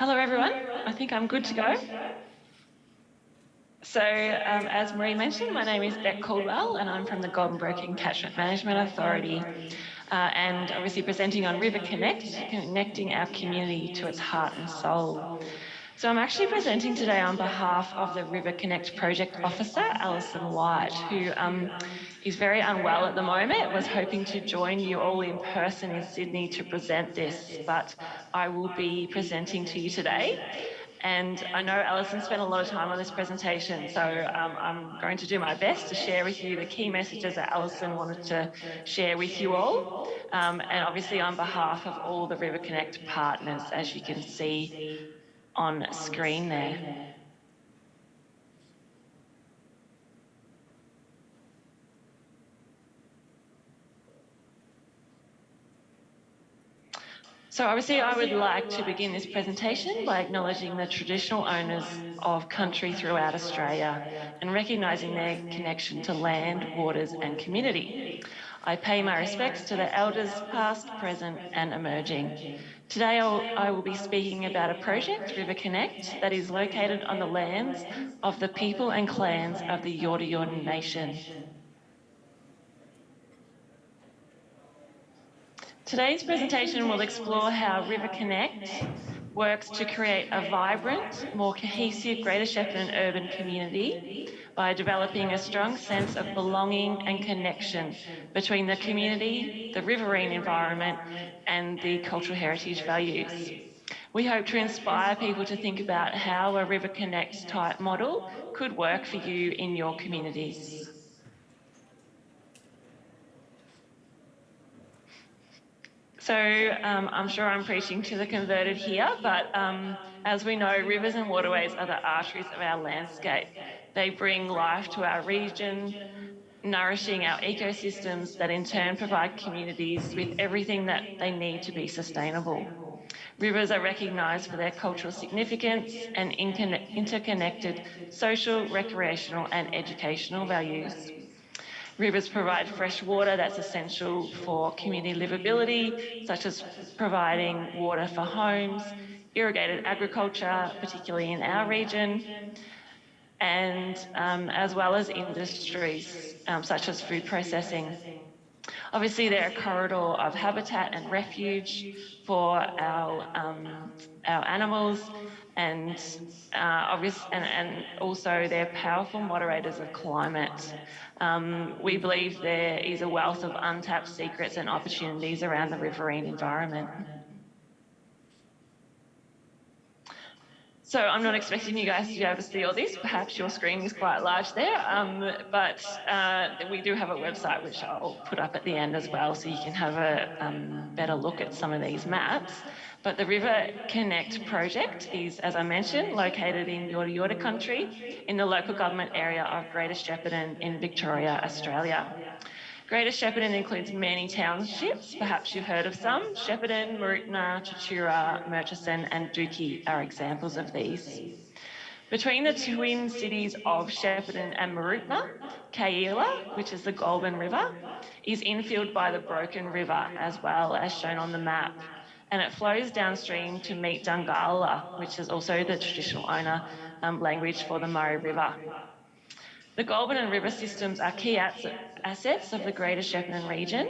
Hello everyone, I think I'm good to go. So as Marie mentioned, my name is Beck Caldwell and I'm from the Goulburn and Broken Catchment Management Authority and obviously presenting on RiverConnect, connecting our community to its heart and soul. So I'm actually presenting today on behalf of the RiverConnect Project Officer, Alison White, who is very unwell at the moment, was hoping to join you all in person in Sydney to present this, but I will be presenting to you today. And I know Alison spent a lot of time on this presentation, so I'm going to do my best to share with you the key messages that Alison wanted to share with you all. And obviously on behalf of all the RiverConnect partners, as you can see on screen there. So obviously I would like to begin this presentation by acknowledging the traditional owners of country throughout Australia and recognising their connection to land, waters and community. I pay my respects to the elders past, present and emerging. Today I will be speaking about a project, RiverConnect, that is located on the lands of the people and clans of the Yorta Yorta Nation. Today's presentation will explore how RiverConnect works to create a vibrant, more cohesive Greater Shepparton urban community by developing a strong sense of belonging and connection between the community, the riverine environment and the cultural heritage values. We hope to inspire people to think about how a RiverConnect type model could work for you in your communities. So I'm sure I'm preaching to the converted here, but as we know, rivers and waterways are the arteries of our landscape. They bring life to our region, nourishing our ecosystems that in turn provide communities with everything that they need to be sustainable. Rivers are recognised for their cultural significance and interconnected social, recreational and educational values. Rivers provide fresh water that's essential for community livability, such as providing water for homes, irrigated agriculture, particularly in our region, and as well as industries such as food processing. Obviously, they're a corridor of habitat and refuge for our animals, and also they're powerful moderators of climate. We believe there is a wealth of untapped secrets and opportunities around the riverine environment. So I'm not expecting you guys to be able to see all this. Perhaps your screen is quite large there, but we do have a website which I'll put up at the end as well, so you can have a better look at some of these maps. But the RiverConnect project is, as I mentioned, located in Yorta Yorta country in the local government area of Greater Shepparton in Victoria, Australia. Greater Shepparton includes many townships, perhaps you've heard of some. Shepparton, Mooroopna, Tatura, Murchison and Dookie are examples of these. Between the twin cities of Shepparton and Mooroopna, Kaila, which is the Goulburn River, is infilled by the Broken River as well as shown on the map. And it flows downstream to meet Dungala, which is also the traditional owner language for the Murray River. The Goulburn and River systems are key assets of the Greater Shepparton region,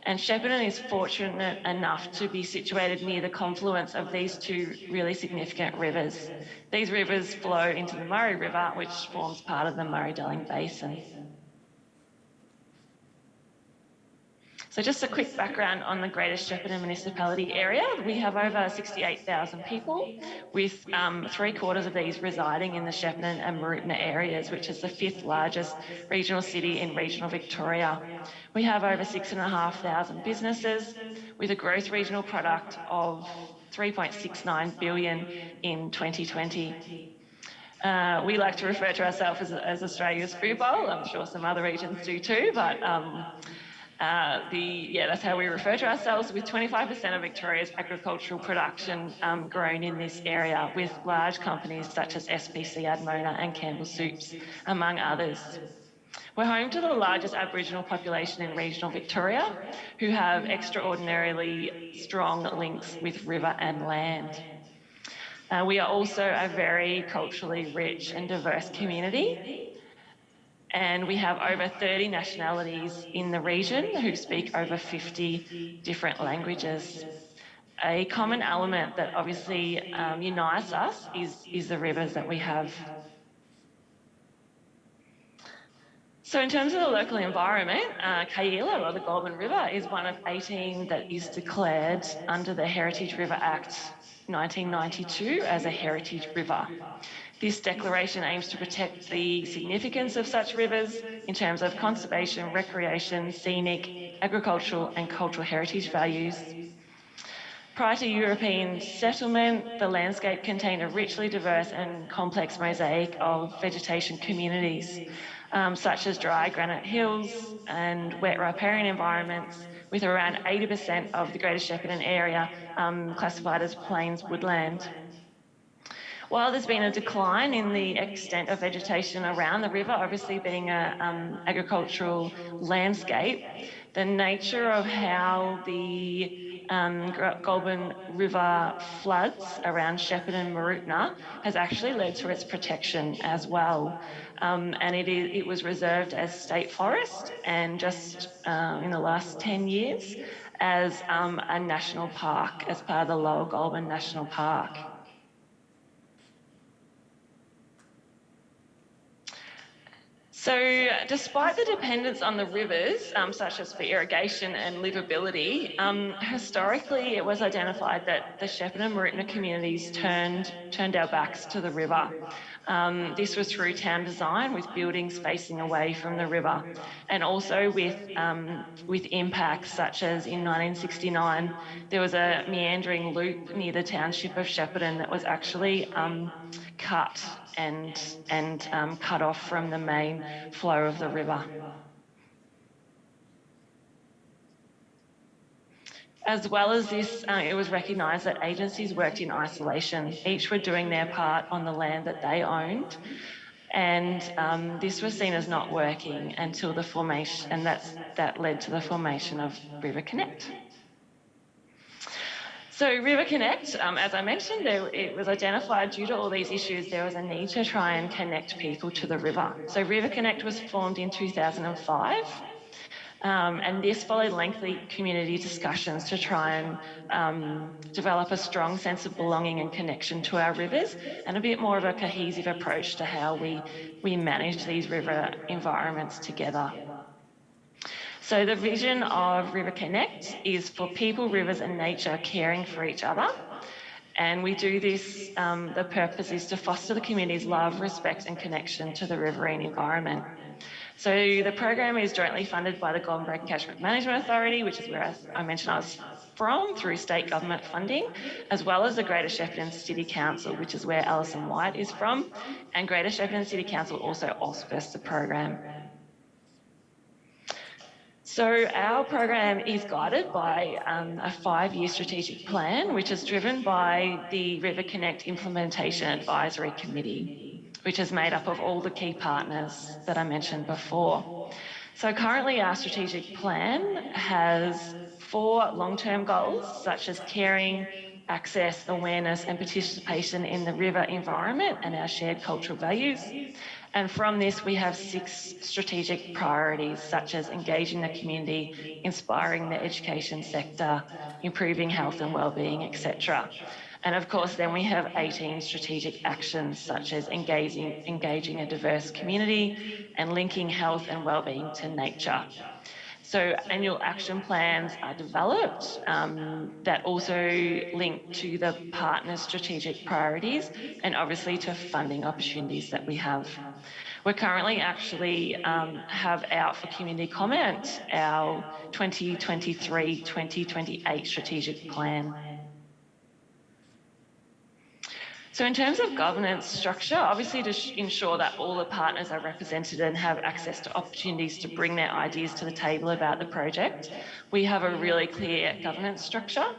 and Shepparton is fortunate enough to be situated near the confluence of these two really significant rivers. These rivers flow into the Murray River, which forms part of the Murray-Darling Basin. So just a quick background on the Greater Shepparton municipality area. We have over 68,000 people, with 3/4 of these residing in the Shepparton and Mooroopna areas, which is the 5th largest regional city in regional Victoria. We have over 6,500 businesses with a gross regional product of 3.69 billion in 2020. We like to refer to ourselves as Australia's food bowl. I'm sure some other regions do too, but that's how we refer to ourselves, with 25% of Victoria's agricultural production grown in this area, with large companies such as SPC Admona and Campbell Soups, among others. We're home to the largest Aboriginal population in regional Victoria, who have extraordinarily strong links with river and land. We are also a very culturally rich and diverse community, and we have over 30 nationalities in the region who speak over 50 different languages. A common element that obviously unites us is the rivers that we have. So in terms of the local environment, Kayela, or the Goulburn River, is one of 18 that is declared under the Heritage River Act 1992 as a heritage river. This declaration aims to protect the significance of such rivers in terms of conservation, recreation, scenic, agricultural and cultural heritage values. Prior to European settlement, the landscape contained a richly diverse and complex mosaic of vegetation communities, such as dry granite hills and wet riparian environments, with around 80% of the Greater Shepparton area classified as plains woodland. While there's been a decline in the extent of vegetation around the river, obviously being an agricultural landscape, the nature of how the Goulburn River floods around Shepparton and Mooroopna has actually led to its protection as well. And it was reserved as state forest, and just in the last 10 years as a national park, as part of the Lower Goulburn National Park. So despite the dependence on the rivers, such as for irrigation and livability, historically it was identified that the Shepparton and Mooroopna communities turned our backs to the river. This was through town design, with buildings facing away from the river, and also with impacts such as in 1969, there was a meandering loop near the township of Shepparton that was actually cut and cut off from the main flow of the river. As well as this, it was recognised that agencies worked in isolation. Each were doing their part on the land that they owned, and this was seen as not working until the formation, and that led to the formation of RiverConnect. So RiverConnect, as I mentioned, it was identified due to all these issues, there was a need to try and connect people to the river. So RiverConnect was formed in 2005. And this followed lengthy community discussions to try and develop a strong sense of belonging and connection to our rivers, and a bit more of a cohesive approach to how we manage these river environments together. So the vision of RiverConnect is for people, rivers and nature caring for each other. And we do this, the purpose is to foster the community's love, respect and connection to the riverine environment. So the program is jointly funded by the Goulburn and Broken Catchment Management Authority, which is where I mentioned I was from, through state government funding, as well as the Greater Shepparton City Council, which is where Alison White is from. And Greater Shepparton City Council also auspices the program. So our program is guided by a 5-year strategic plan, which is driven by the RiverConnect Implementation Advisory Committee, which is made up of all the key partners that I mentioned before. So currently our strategic plan has 4 long-term goals, such as caring, access, awareness and participation in the river environment and our shared cultural values. And from this, we have 6 strategic priorities, such as engaging the community, inspiring the education sector, improving health and wellbeing, etc. And of course, then we have 18 strategic actions, such as engaging a diverse community and linking health and wellbeing to nature. So annual action plans are developed that also link to the partner strategic priorities and obviously to funding opportunities that we have. We're currently actually have out for community comment our 2023-2028 strategic plan. So in terms of governance structure, obviously to ensure that all the partners are represented and have access to opportunities to bring their ideas to the table about the project, we have a really clear governance structure.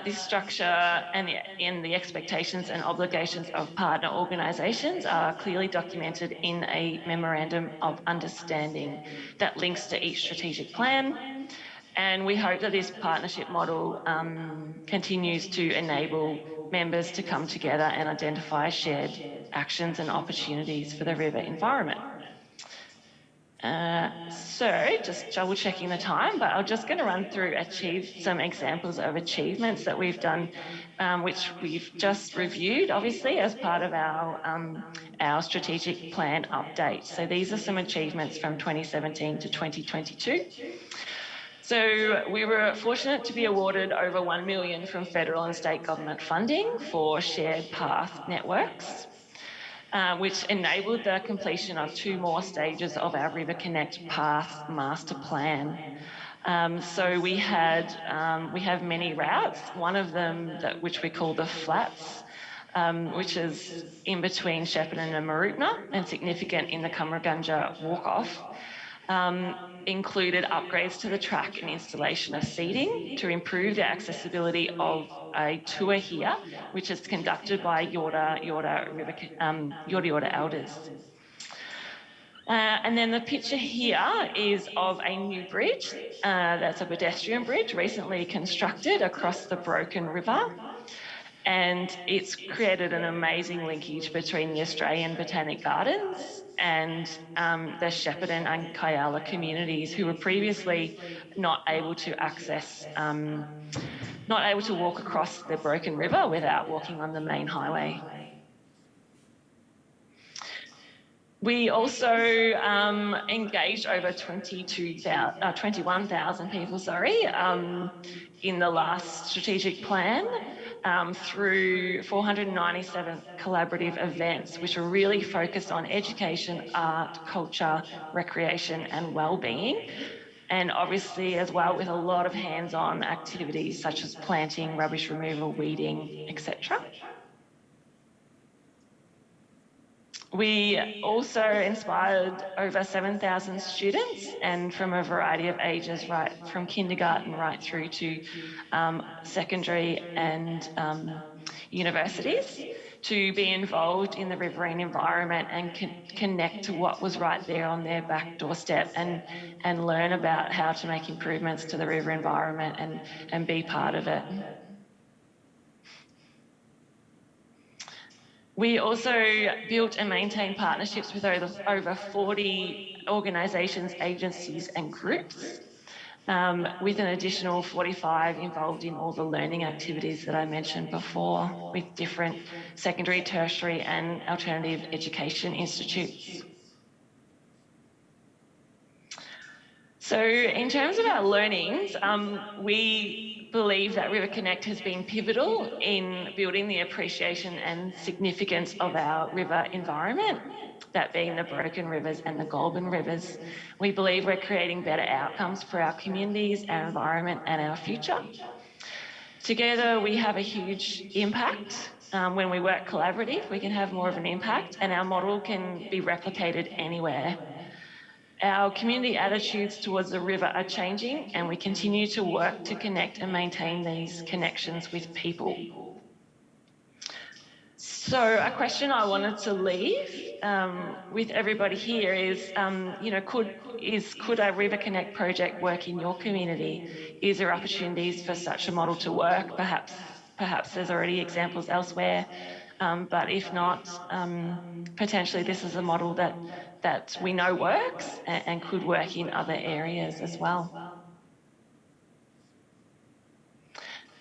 This structure and the expectations and obligations of partner organisations are clearly documented in a memorandum of understanding that links to each strategic plan. And we hope that this partnership model continues to enable members to come together and identify shared actions and opportunities for the river environment. So just double checking the time, but I'm just going to run through some examples of achievements that we've done, which we've just reviewed, obviously, as part of our strategic plan update. So these are some achievements from 2017 to 2022. So we were fortunate to be awarded over $1 million from federal and state government funding for shared path networks, which enabled the completion of 2 more stages of our RiverConnect Path Master Plan. So we have many routes. One of them, which we call the Flats, which is in between Shepparton and Mooroopna and significant in the Cummeragunja walk-off, included upgrades to the track and installation of seating to improve the accessibility of a tour here, which is conducted by Yorta elders. And then the picture here is of a new bridge. That's a pedestrian bridge recently constructed across the Broken River. And it's created an amazing linkage between the Australian Botanic Gardens and the Shepparton and Kayala communities who were previously not able to walk across the Broken River without walking on the main highway. We also engaged over 21,000 people, in the last strategic plan through 497 collaborative events, which are really focused on education, art, culture, recreation and wellbeing. And obviously as well with a lot of hands-on activities such as planting, rubbish removal, weeding, etc. We also inspired over 7,000 students and from a variety of ages, right from kindergarten right through to secondary and universities, to be involved in the riverine environment and connect to what was right there on their back doorstep and learn about how to make improvements to the river environment and be part of it. We also built and maintained partnerships with over 40 organisations, agencies and groups, with an additional 45 involved in all the learning activities that I mentioned before with different secondary, tertiary and alternative education institutes. So in terms of our learnings, we believe that RiverConnect has been pivotal in building the appreciation and significance of our river environment, that being the Broken Rivers and the Goulburn Rivers. We believe we're creating better outcomes for our communities, our environment and our future. Together we have a huge impact. When we work collaborative, we can have more of an impact and our model can be replicated anywhere. Our community attitudes towards the river are changing and we continue to work to connect and maintain these connections with people. So a question I wanted to leave with everybody here is, could a RiverConnect project work in your community? Is there opportunities for such a model to work? Perhaps there's already examples elsewhere, but if not, potentially this is a model that we know works and could work in other areas as well.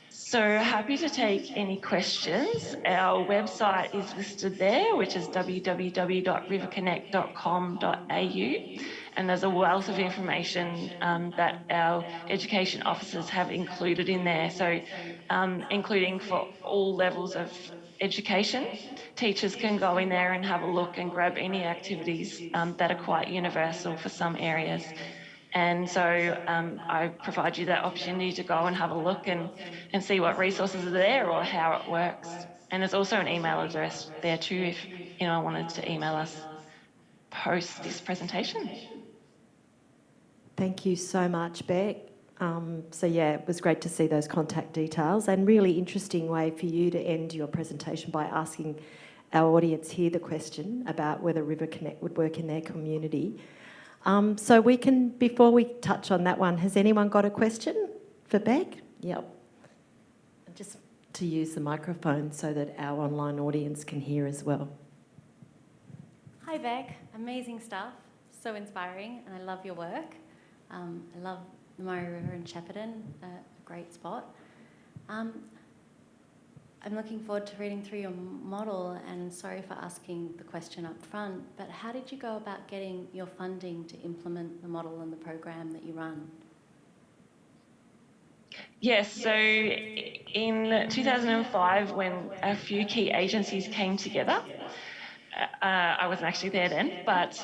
So happy to take any questions. Our website is listed there, which is www.riverconnect.com.au, and there's a wealth of information that our education officers have included in there. So including for all levels of education, teachers can go in there and have a look and grab any activities that are quite universal for some areas. And so I provide you that opportunity to go and have a look and see what resources are there or how it works. And there's also an email address there too if anyone wanted to email us post this presentation. Thank you so much, Beck. So yeah, it was great to see those contact details and really interesting way for you to end your presentation by asking our audience here the question about whether RiverConnect would work in their community. So we can, before we touch on that one, has anyone got a question for Beck? Yep. Just to use the microphone so that our online audience can hear as well. Hi Beck, amazing stuff, so inspiring, and I love your work. I love the Murray River in Shepparton, a great spot. I'm looking forward to reading through your model, and sorry for asking the question up front, but how did you go about getting your funding to implement the model and the program that you run? Yes, so in 2005, when a few key agencies came together, I wasn't actually there then, but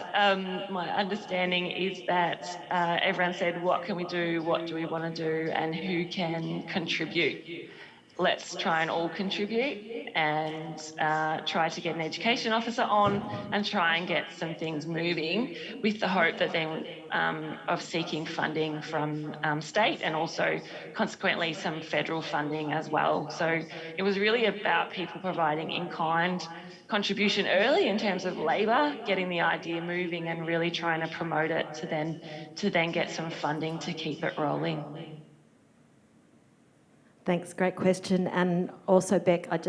my understanding is that everyone said, what can we do, what do we want to do, and who can contribute? Let's try and all contribute and try to get an education officer on and try and get some things moving, with the hope that then of seeking funding from state and also consequently some federal funding as well. So it was really about people providing in-kind contribution early in terms of labour, getting the idea moving and really trying to promote it to then get some funding to keep it rolling. Thanks, great question. And also, Beck, I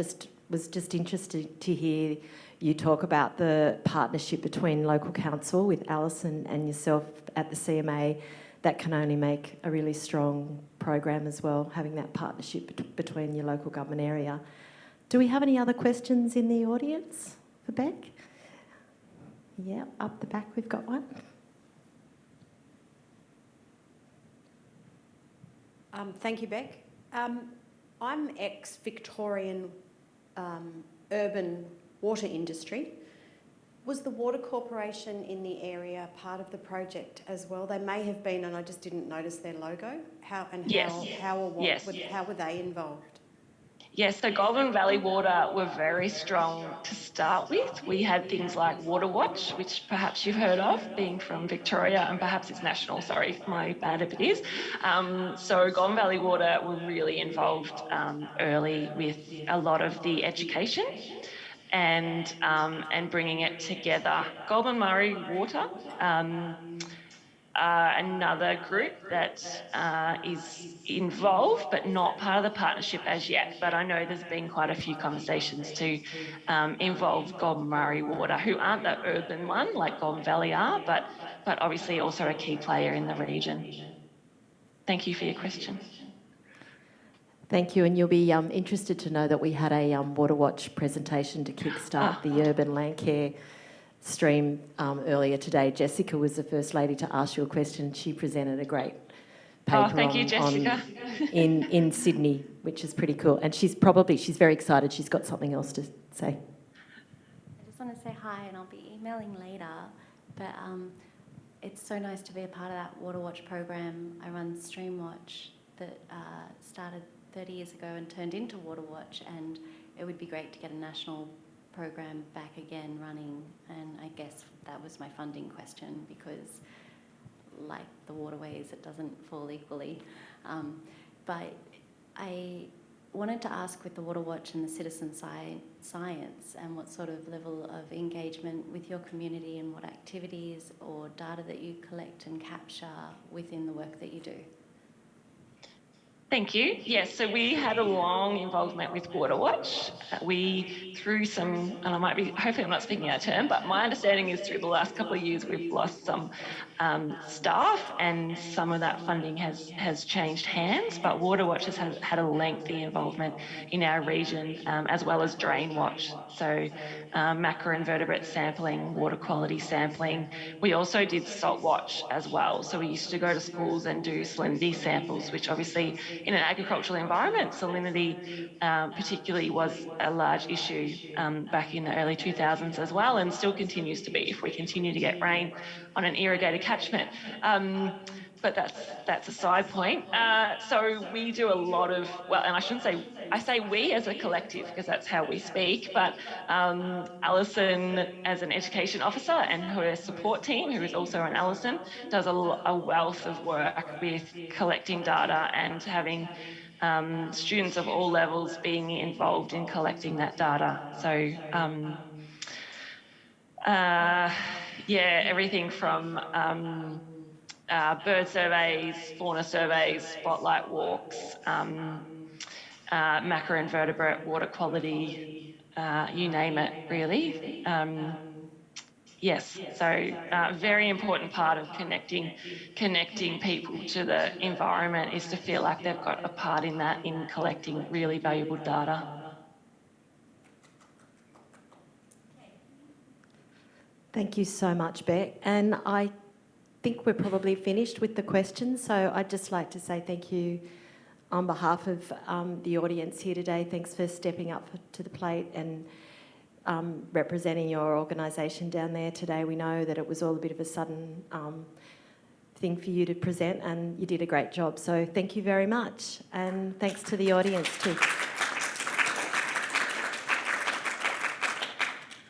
was just interested to hear you talk about the partnership between local council with Alison and yourself at the CMA. That can only make a really strong program as well, having that partnership between your local government area. Do we have any other questions in the audience for Beck? Yeah, up the back we've got one. Thank you, Beck. I'm ex-Victorian urban water industry. Was the Water Corporation in the area part of the project as well? They may have been, and I just didn't notice their logo. How were they involved? Yes, so Goulburn Valley Water were very strong to start with. We had things like Water Watch, which perhaps you've heard of, being from Victoria, and perhaps it's national, sorry, my bad if it is. So Goulburn Valley Water were really involved early with a lot of the education and bringing it together. Goulburn Murray Water, another group that is involved but not part of the partnership as yet. But I know there's been quite a few conversations to involve Goulburn Murray Water, who aren't the urban one like Goulburn Valley are, but obviously also a key player in the region. Thank you for your question. Thank you, and you'll be interested to know that we had a Water Watch presentation to kickstart the urban Landcare stream earlier today. Jessica was the first lady to ask you a question. She presented a great paper thank you, Jessica. in Sydney, which is pretty cool. And she's very excited. She's got something else to say. I just want to say hi, and I'll be emailing later, but it's so nice to be a part of that Water Watch program. I run Streamwatch that started 30 years ago and turned into Water Watch, and it would be great to get a national program back again running, and I guess that was my funding question, because like the waterways, it doesn't fall equally. But I wanted to ask, with the Water Watch and the citizen science, and what sort of level of engagement with your community and what activities or data that you collect and capture within the work that you do. Thank you. Yes, so we had a long involvement with Water Watch. We, through some, and hopefully I'm not speaking out of turn, but my understanding is through the last couple of years we've lost some staff, and some of that funding has changed hands, but Water Watch has had a lengthy involvement in our region, as well as Drain Watch. So macroinvertebrate sampling, water quality sampling. We also did Salt Watch as well. So we used to go to schools and do salinity samples, which obviously in an agricultural environment, salinity particularly was a large issue back in the early 2000s as well, and still continues to be if we continue to get rain on an irrigated catchment. But that's a side point. So we do a lot of, well, and I say we as a collective because that's how we speak, but Alison as an education officer and her support team, who is also an Alison, does a wealth of work with collecting data and having students of all levels being involved in collecting that data. So everything from bird surveys, fauna surveys, spotlight walks, macroinvertebrate, water quality, you name it, really. Yes, so very important part of connecting people to the environment is to feel like they've got a part in that, in collecting really valuable data. Thank you so much, Beck. And I think we're probably finished with the questions, so I'd just like to say thank you on behalf of the audience here today. Thanks for stepping up to the plate and representing your organisation down there today. We know that it was all a bit of a sudden thing for you to present, and you did a great job. So thank you very much, and thanks to the audience too.